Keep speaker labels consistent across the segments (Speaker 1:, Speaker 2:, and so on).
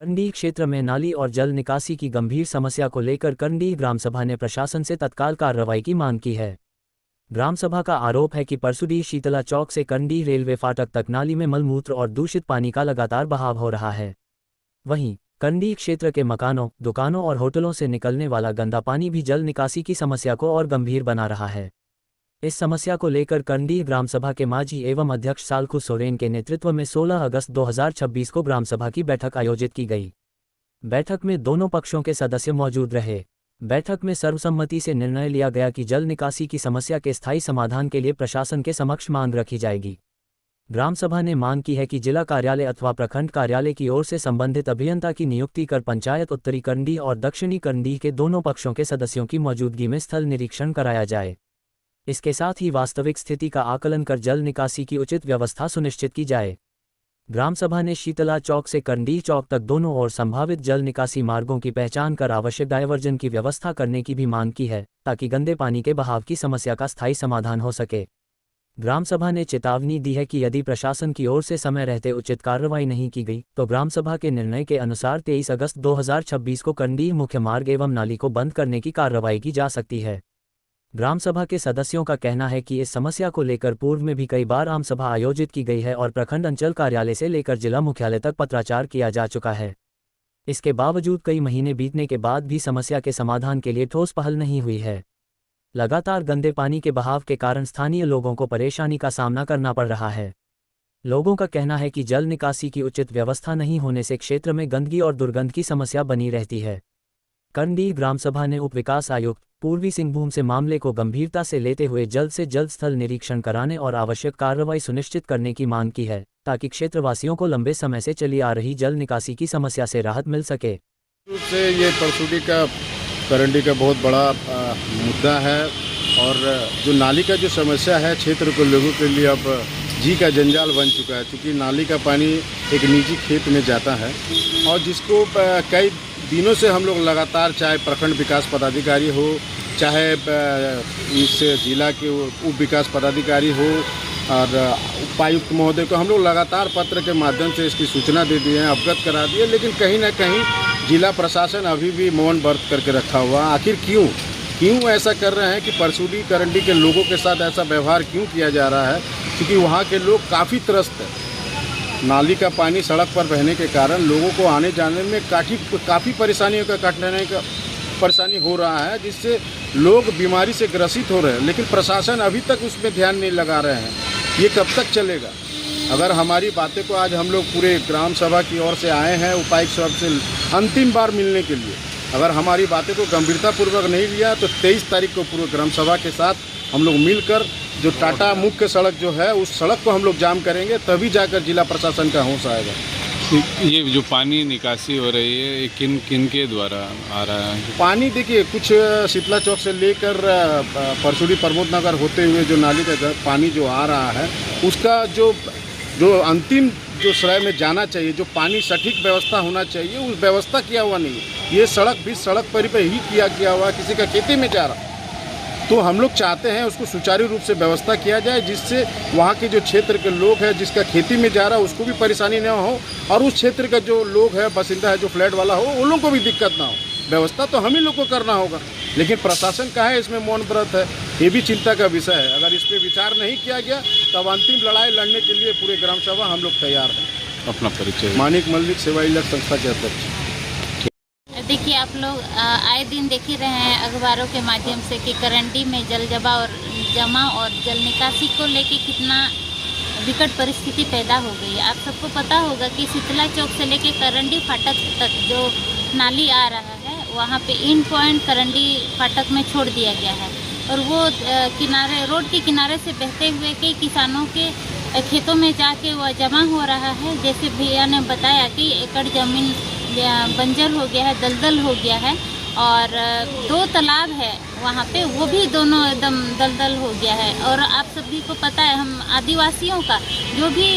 Speaker 1: करंडी क्षेत्र में नाली और जल निकासी की गंभीर समस्या को लेकर करंडी ग्राम सभा ने प्रशासन से तत्काल कार्रवाई की मांग की है। ग्राम सभा का आरोप है कि परसुडी शीतला चौक से करंडी रेलवे फाटक तक नाली में मलमूत्र और दूषित पानी का लगातार बहाव हो रहा है। वहीं करंडी क्षेत्र के मकानों, दुकानों और होटलों से निकलने वाला गंदा पानी भी जल निकासी की समस्या को और गंभीर बना रहा है। इस समस्या को लेकर करंडी ग्राम सभा के माजी एवं अध्यक्ष सालखु सोरेन के नेतृत्व में 16 अगस्त 2026 को ग्राम सभा की बैठक आयोजित की गई। बैठक में दोनों पक्षों के सदस्य मौजूद रहे। बैठक में सर्वसम्मति से निर्णय लिया गया कि जल निकासी की समस्या के स्थायी समाधान के लिए प्रशासन के समक्ष मांग रखी जाएगी। ग्राम सभा ने मांग की है कि जिला कार्यालय अथवा प्रखंड कार्यालय की ओर से संबंधित अभियंता की नियुक्ति कर पंचायत उत्तरी करंडी और दक्षिणी करंडी के दोनों पक्षों के सदस्यों की मौजूदगी में स्थल निरीक्षण कराया जाए। इसके साथ ही वास्तविक स्थिति का आकलन कर जल निकासी की उचित व्यवस्था सुनिश्चित की जाए। ग्राम सभा ने शीतला चौक से करंडी चौक तक दोनों ओर संभावित जल निकासी मार्गों की पहचान कर आवश्यक डायवर्जन की व्यवस्था करने की भी मांग की है, ताकि गंदे पानी के बहाव की समस्या का स्थायी समाधान हो सके। ग्राम सभा ने चेतावनी दी है कि यदि प्रशासन की ओर से समय रहते उचित कार्रवाई नहीं की गई तो ग्राम सभा के निर्णय के अनुसार 23 अगस्त 2026 को करंडी मुख्य मार्ग एवं नाली को बंद करने की कार्रवाई की जा सकती है। ग्राम सभा के सदस्यों का कहना है कि इस समस्या को लेकर पूर्व में भी कई बार आम सभा आयोजित की गई है और प्रखंड अंचल कार्यालय से लेकर जिला मुख्यालय तक पत्राचार किया जा चुका है। इसके बावजूद कई महीने बीतने के बाद भी समस्या के समाधान के लिए ठोस पहल नहीं हुई है। लगातार गंदे पानी के बहाव के कारण स्थानीय लोगों को परेशानी का सामना करना पड़ रहा है। लोगों का कहना है कि जल निकासी की उचित व्यवस्था नहीं होने से क्षेत्र में गंदगी और दुर्गंध की समस्या बनी रहती है। करंडी ग्राम सभा ने उप विकास आयुक्त पूर्वी सिंहभूम से मामले को गंभीरता से लेते हुए जल्द से जल्द स्थल निरीक्षण कराने और आवश्यक कार्रवाई सुनिश्चित करने की मांग की है, ताकि क्षेत्रवासियों को लंबे समय से चली आ रही जल निकासी की समस्या से राहत मिल सके।
Speaker 2: से ये परसुडी का करंडी का बहुत बड़ा मुद्दा है और जो नाली का जो समस्या है क्षेत्र के लोगों के लिए अब जी का जंजाल बन चुका है, क्योंकि नाली का पानी एक निजी खेत में जाता है और जिसको कई दिनों से हम लोग लगातार, चाहे प्रखंड विकास पदाधिकारी हो, चाहे इस जिला के उप विकास पदाधिकारी हो और उपायुक्त महोदय को हम लोग लगातार पत्र के माध्यम से इसकी सूचना दे दिए हैं, अवगत करा दिए, लेकिन कहीं ना कहीं जिला प्रशासन अभी भी मौन व्रत करके रखा हुआ। आखिर क्यों ऐसा कर रहे हैं कि परसुडी करंडी के लोगों के साथ ऐसा व्यवहार क्यों किया जा रहा है? क्योंकि वहाँ के लोग काफ़ी त्रस्त हैं। नाली का पानी सड़क पर बहने के कारण लोगों को आने जाने में काफ़ी परेशानियों का परेशानी हो रहा है, जिससे लोग बीमारी से ग्रसित हो रहे हैं, लेकिन प्रशासन अभी तक उसमें ध्यान नहीं लगा रहे हैं। ये कब तक चलेगा? अगर हमारी बातें को आज हम लोग पूरे ग्राम सभा की ओर से आए हैं उपायुक्त साहब से अंतिम बार मिलने के लिए, अगर हमारी बातें को गंभीरतापूर्वक नहीं लिया तो 23 तारीख को पूरे ग्राम सभा के साथ हम लोग मिलकर जो टाटा मुख्य सड़क जो है उस सड़क को हम लोग जाम करेंगे, तभी जाकर जिला प्रशासन का होश आएगा।
Speaker 3: ये जो पानी निकासी हो रही है ये किन के द्वारा आ रहा है? पानी
Speaker 2: देखिए, कुछ शीतला चौक से लेकर परसुडी प्रमोद नगर होते हुए जो नाली का पानी जो आ रहा है उसका जो अंतिम जो श्रेय में जाना चाहिए, जो पानी सटीक व्यवस्था होना चाहिए, उस व्यवस्था किया हुआ नहीं है। ये सड़क भी सड़क पर ही किया हुआ, किसी का खेती में जा रहा। तो हम लोग चाहते हैं उसको सुचारू रूप से व्यवस्था किया जाए, जिससे वहाँ के जो क्षेत्र के लोग हैं, जिसका खेती में जा रहा है, उसको भी परेशानी न हो और उस क्षेत्र का जो लोग है, बासिंदा है, जो फ्लैट वाला हो, उन लोगों को भी दिक्कत ना हो। व्यवस्था तो हम ही लोग को करना होगा, लेकिन प्रशासन का है इसमें मौन व्रत है। ये भी चिंता का विषय है। अगर इस पर विचार नहीं किया गया तब अंतिम लड़ाई लड़ने के लिए पूरे ग्राम सभा हम लोग तैयार हैं।
Speaker 3: अपना परिचय?
Speaker 2: मानिक मल्लिक, सेवा इलाक संस्था के अध्यक्ष।
Speaker 4: देखिए, आप लोग आए दिन देख ही रहे हैं अखबारों के माध्यम से कि करंडी में जल जमा और जल निकासी को लेके कितना विकट परिस्थिति पैदा हो गई है। आप सबको पता होगा कि शीतला चौक से लेके करंडी फाटक तक जो नाली आ रहा है, वहाँ पे इन पॉइंट करंडी फाटक में छोड़ दिया गया है और वो रोड के किनारे से बहते हुए कई किसानों के खेतों में जाके वह जमा हो रहा है। जैसे भैया ने बताया कि एकड़ ज़मीन बंजर हो गया है, दलदल हो गया है और 2 तालाब है वहाँ पे, वो भी दोनों एकदम दलदल हो गया है। और आप सभी को पता है, हम आदिवासियों का जो भी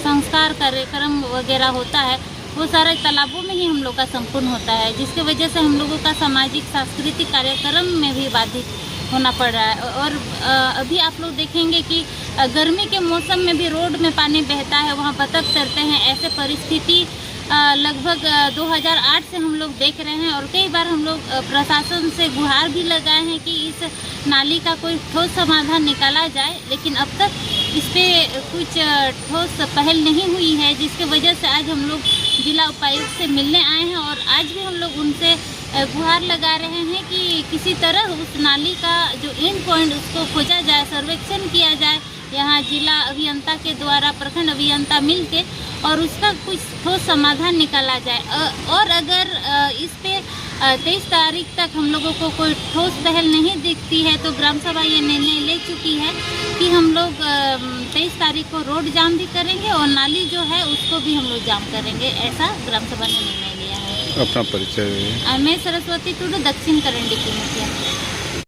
Speaker 4: संस्कार कार्यक्रम वगैरह होता है वो सारे तालाबों में ही हम लोग का संपूर्ण होता है, जिसकी वजह से हम लोगों का सामाजिक सांस्कृतिक कार्यक्रम में भी बाधित होना पड़ रहा है। और अभी आप लोग देखेंगे कि गर्मी के मौसम में भी रोड में पानी बहता है, वहाँ बतख तैरते हैं। ऐसे परिस्थिति लगभग 2008 से हम लोग देख रहे हैं और कई बार हम लोग प्रशासन से गुहार भी लगाए हैं कि इस नाली का कोई ठोस समाधान निकाला जाए, लेकिन अब तक इस पे कुछ ठोस पहल नहीं हुई है, जिसके वजह से आज हम लोग जिला उपायुक्त से मिलने आए हैं और आज भी हम लोग उनसे गुहार लगा रहे हैं कि किसी तरह उस नाली का जो एंड पॉइंट उसको खोजा जाए, सर्वेक्षण किया जाए यहाँ जिला अभियंता के द्वारा, प्रखंड अभियंता मिल के, और उसका कुछ ठोस समाधान निकाला जाए। और अगर इस पे 23 तारीख तक हम लोगों को कोई ठोस पहल नहीं दिखती है तो ग्राम सभा ये निर्णय ले चुकी है कि हम लोग 23 तारीख को रोड जाम भी करेंगे और नाली जो है उसको भी हम लोग जाम करेंगे, ऐसा ग्राम सभा ने निर्णय लिया है।
Speaker 3: अपना परिचय।
Speaker 4: मैं सरस्वती टुडू, दक्षिण करंडी की मुखिया।